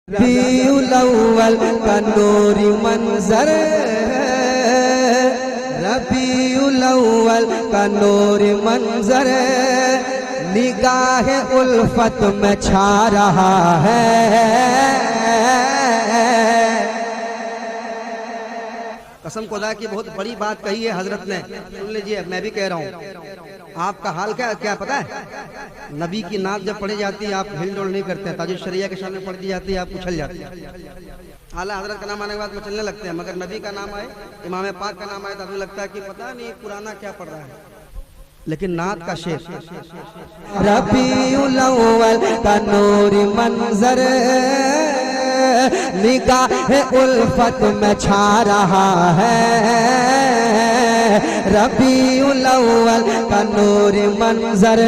रबीउल अव्वल का नूरी मंजर, रबीउल अव्वल का नूरी मंजर निगाह उल्फत में छा रहा है। कसम खुदा की बहुत बड़ी बात कही है हजरत ने, सुन लीजिए। मैं भी कह रहा हूँ, आपका हाल क्या पता है? नबी की नात जब पढ़ी जाती है आप हिलडोल नहीं करते हैं, ताजुल शरिया के सामने पढ़ दी जाती है आप उछल जाते हैं। आला हजरत का नाम आने के बाद मचलने लगते हैं, मगर नबी का नाम आए, इमाम पाक का नाम आए तो लगता है कि पता नहीं पुराना क्या पढ़ रहा है। लेकिन नात का शेर, रबीउल अव्वल का नूरी मंजर निगाह उल्फत में छा रहा है। रबीउल अव्वल का नूरी मंजर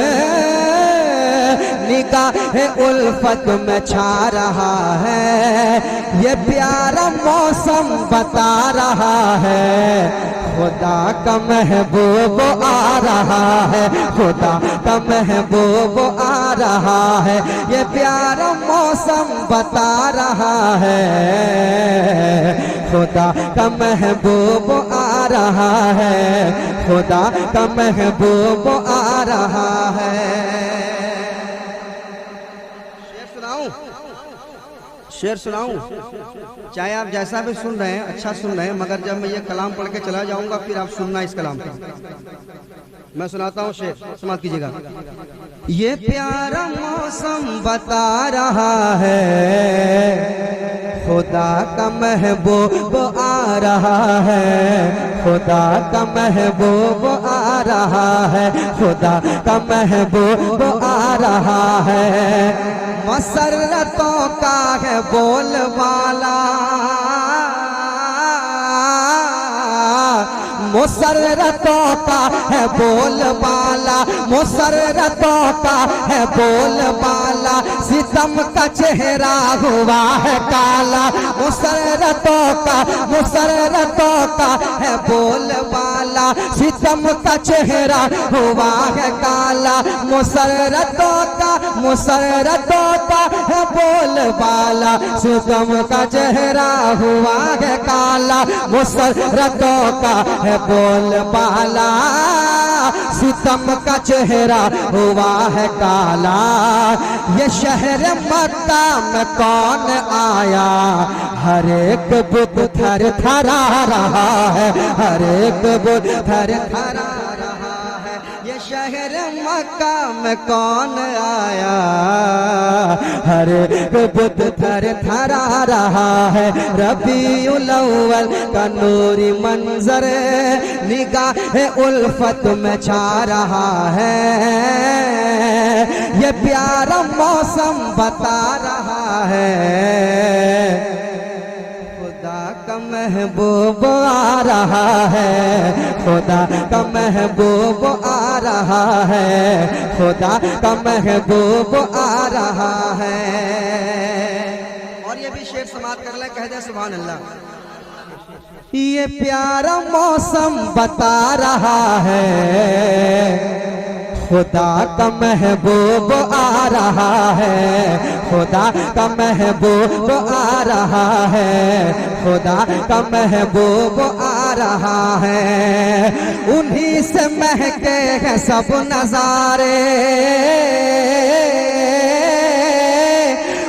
निगाह उल्फत में छा रहा है। ये प्यारा मौसम बता रहा है खुदा का महबूब आ रहा है, खुदा का महबूब आ रहा है। ये प्यारा मौसम बता रहा है खुदा का महबूब आ रहा है, खुदा का महबूब आ रहा है। शेर सुनाऊं? चाहे आप जैसा भी सुन रहे हैं अच्छा सुन रहे हैं, मगर जब मैं ये कलाम पढ़ के चला जाऊंगा फिर आप सुनना इस कलाम को। मैं सुनाता हूँ शेर, समाप्त कीजिएगा। ये प्यारा मौसम बता रहा है खुदा का महबूब आ रहा है, खुदा का महबूब आ रहा है, खुदा का महबूब आ रहा है। मसरतों का है बोलबाला, मुसर्रतों का है बोलबाला, मुसर्रतों का है बोलबाला। सितम का चेहरा हुआ है काला, मुसर्रतों का है बोलबाला। सितम का चेहरा हुआ है काला, मुसर्रतों का है बोलबाला। सितम का चेहरा हुआ है काला, मुसर्रतों का है बोलबाला। सितम का चेहरा हुआ है काला। ये शहर मक्का में कौन आया, हर एक बुत थर थरा रहा है, हर एक बुत थर थरा रहा है। ये शहर मक्का में कौन आया, हर एक बुत थर थरा रहा है। रबीउल अव्वल का नूरी मंजर निगाह उल्फत में छा रहा है। ये प्यारा मौसम बता रहा है खुदा का महबूब आ रहा है, खुदा का महबूब आ रहा है, खुदा का महबूब आ रहा है। और ये भी शेर समाप्त कर ले, कह दे सुभान अल्लाह। ये प्यारा मौसम बता रहा है खुदा का महबूब आ रहा है, खुदा का महबूब आ रहा है, खुदा का महबूब आ रहा है। उन्हीं से महके हैं सब नजारे,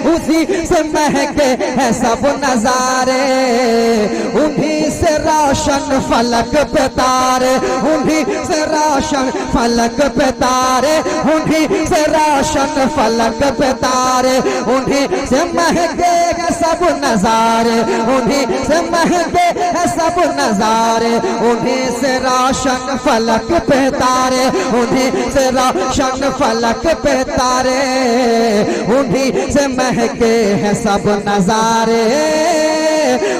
उसी से महके हैं सब नजारे। उन्हीं से रोशन फलक पे तारे, उन्हीं से रोशन फलक पे तारे, उन्हीं से रोशन फलक पे तारे। उन्हीं से महके हैं सब नजारे, उन्हीं से महके हैं सब नजारे। उन्हीं से रोशन फलक पे तारे, उन्हीं से रोशन फलक पे तारे। उन्हीं से महके हैं सब नजारे,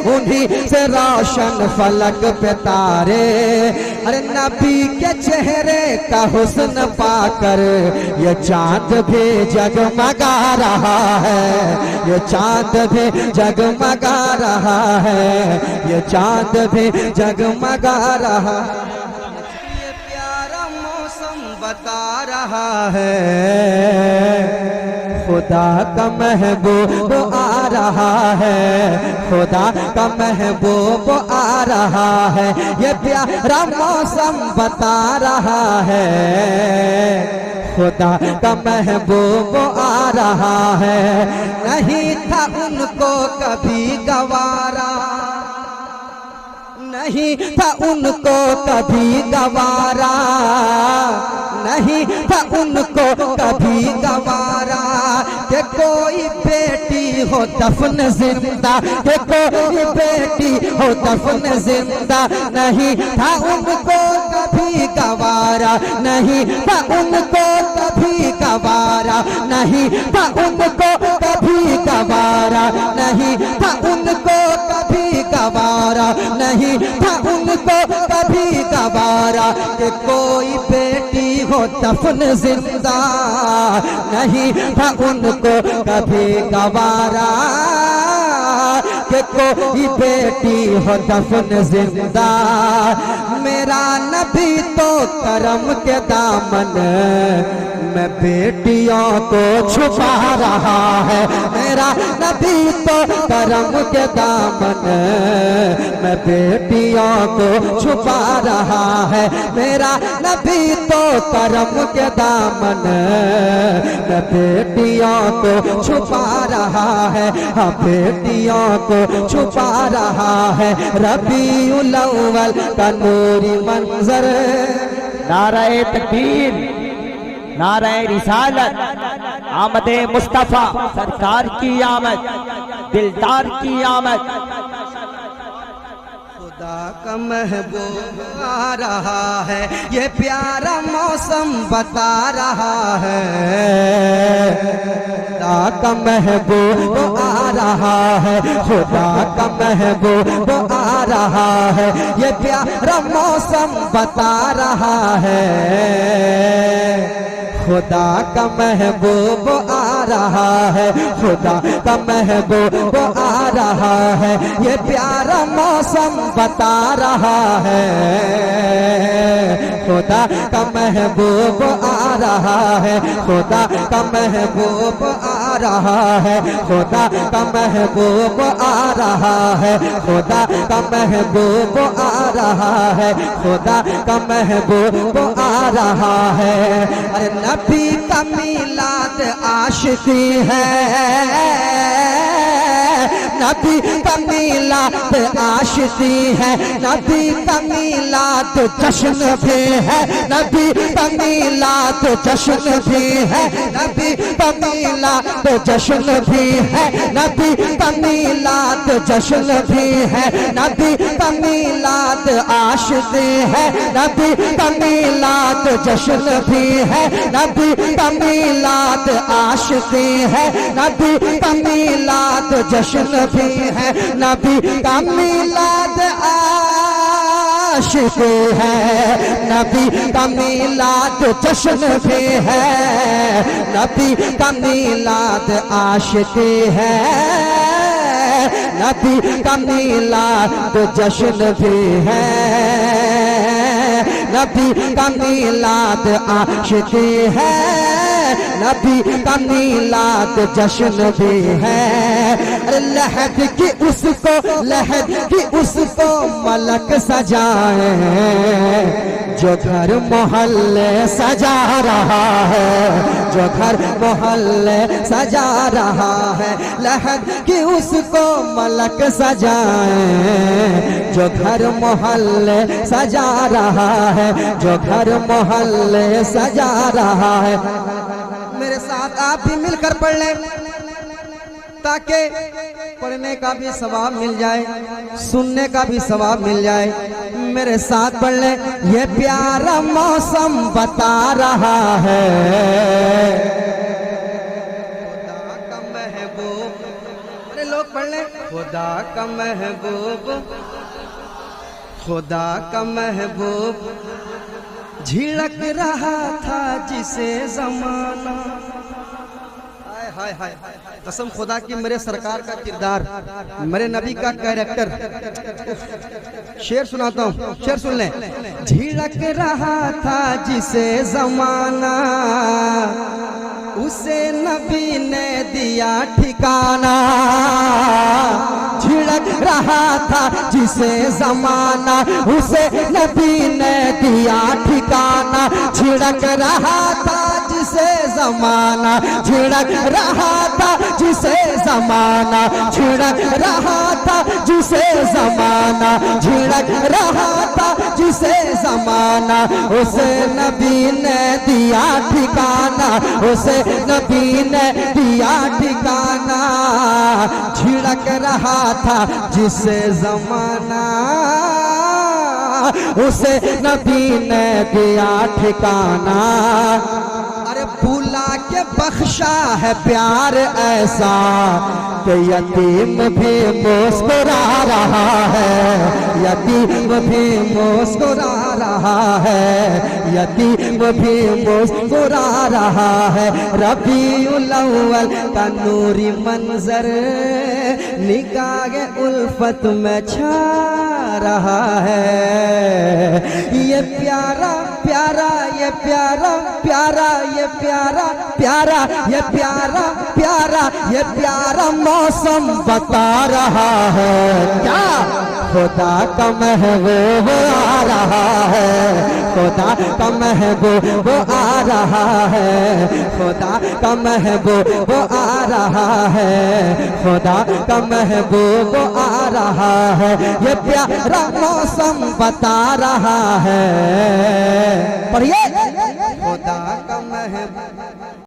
उन्हीं से रोशन फलक पे तारे। अरे नबी के चेहरे का हुस्न पाकर ये चांद भी जगमगा रहा है, ये चांद भी जगमगा रहा है, ये चांद भी जगमगा रहा है। ये प्यारा मौसम बता रहा है खुदा का महबूब आ रहा है, खुदा का महबूब आ रहा है, ये प्यारा मौसम बता रहा है, खुदा का महबूब आ रहा है। नहीं था उनको कभी गवारा, नहीं था उनको कभी गवारा, नहीं था उनको कभी गवारा कि कोई बेटी हो दफन जिंदा, कि कोई बेटी हो दफन जिंदा। नहीं था उनको कभी गवारा, नहीं था उनको कभी गवारा, नहीं था उनको कभी गवारा, नहीं था उनको कभी गवारा, नहीं था उनको कभी गवारा कि कोई बेटी हो दफन जिंदा। नहीं था उनको कभी गवारा कि कोई बेटी हो दफन जिंदा। मेरा नबी तो करम के दामन में बेटियों को छुपा रहा है, मेरा नबी तो करम के दामन में बेटियों को छुपा रहा है, मेरा नबी तो करम के दामन में बेटियों को छुपा रहा है, हाँ बेटियों को छुपा रहा है। रबीउल अव्वल का नूरी मंजर, नारे तकबीर, नारे रिसालत, आमदे मुस्तफा सरकार की आमद, दिलदार की आमद। खुदा का महबूब आ रहा है, ये प्यारा मौसम बता रहा है, खुदा का महबूब आ रहा है, खुदा का महबूब आ रहा है, ये प्यारा मौसम बता रहा है, खुदा का महबूब आ रहा है, खुदा का महबूब आ रहा है, ये प्यारा मौसम बता रहा है, खुदा का महबूब आ रहा है, खुदा का महबूब आ रहा है, खुदा का महबूब आ रहा है, खुदा का महबूब आ रहा है, खुदा का महबूब आ रहा है। अरे नबी का मीलाद आशिकी है, नबी का मीलाद आशिकी है, नबी का मीलाद जश्न भी है, नबी का मीलाद जश्न भी है, नबी का मीलाद जश्न भी है, नबी का मीलाद जश्न भी है, नबी का मीलाद आशिकी है, नबी का मीलाद जश्न भी है, नबी का मीलाद आशिकी है, नबी का मीलाद जश्न भी है, नबी का मीलाद आशिकी है, नबी का मीलाद जश्न भी है, नबी का मीलाद आशिकी है, नबी का मीलाद जश्न भी है, नबी का मीलाद आशिकी है, नबी का मीलाद जश्न भी है। लहद की उसको, लहद की उसको मलक सजाए, जो घर मोहल्ले सजा रहा है, जो घर मोहल्ले सजा रहा है, लहद की उसको मलक सजाए, जो घर मोहल्ले सजा रहा है, जो घर मोहल्ले सजा रहा है। मेरे साथ आप भी मिलकर पढ़ लें ताकि पढ़ने का भी सवाब मिल जाए, सुनने का भी सवाब मिल जाए। मेरे साथ पढ़ लें, ये प्यारा मौसम बता रहा है, खुदा का महबूब, अरे लोग पढ़ लें, खुदा का महबूब, खुदा का महबूब झिड़क रहा था जिसे जमाना। हाय हाय हाय, कसम खुदा की मेरे सरकार का किरदार, मेरे नबी का कैरेक्टर। शेर सुनाता हूँ, शेर सुन लें। झिड़क रहा था जिसे जमाना, उसे नबी ने दिया ठिकाना, छिड़क रहा था जिसे जमाना, उसे नबी ने दिया ठिकाना, छिड़क रहा था जिसे जमाना, छिड़क रहा था जिसे जमाना, छिड़क रहा था जिसे जमाना, छिड़क रहा था जिसे जमाना, उसे नबी ने दिया ठिकाना, उसे नबी ने दिया ठिकाना, छिड़क रहा था जिसे जमाना, उसे नबी ने दिया ठिकाना। अरे भूला के बख्शा है प्यार ऐसा कि यतीम भी मुस्कुरा रहा है, यतीम भी मुस्कुरा रहा है, यतीम भी मुस्कुरा रहा है। रबीउल अव्वल का नूरी मंजर निगाहे उल्फत में छा रहा है। ये प्यारा प्यारा, ये प्यारा प्यारा, ये प्यारा प्यारा, ये प्यारा प्यारा, ये प्यारा मौसम बता रहा है। क्या खुदा का महबूब आ रहा है, खुदा का महबूब आ रहा है, खुदा का महबूब आ रहा है, खुदा का महबूब आ रहा है। ये प्यारा मौसम बता रहा है। पढ़िए, खुदा का महबूब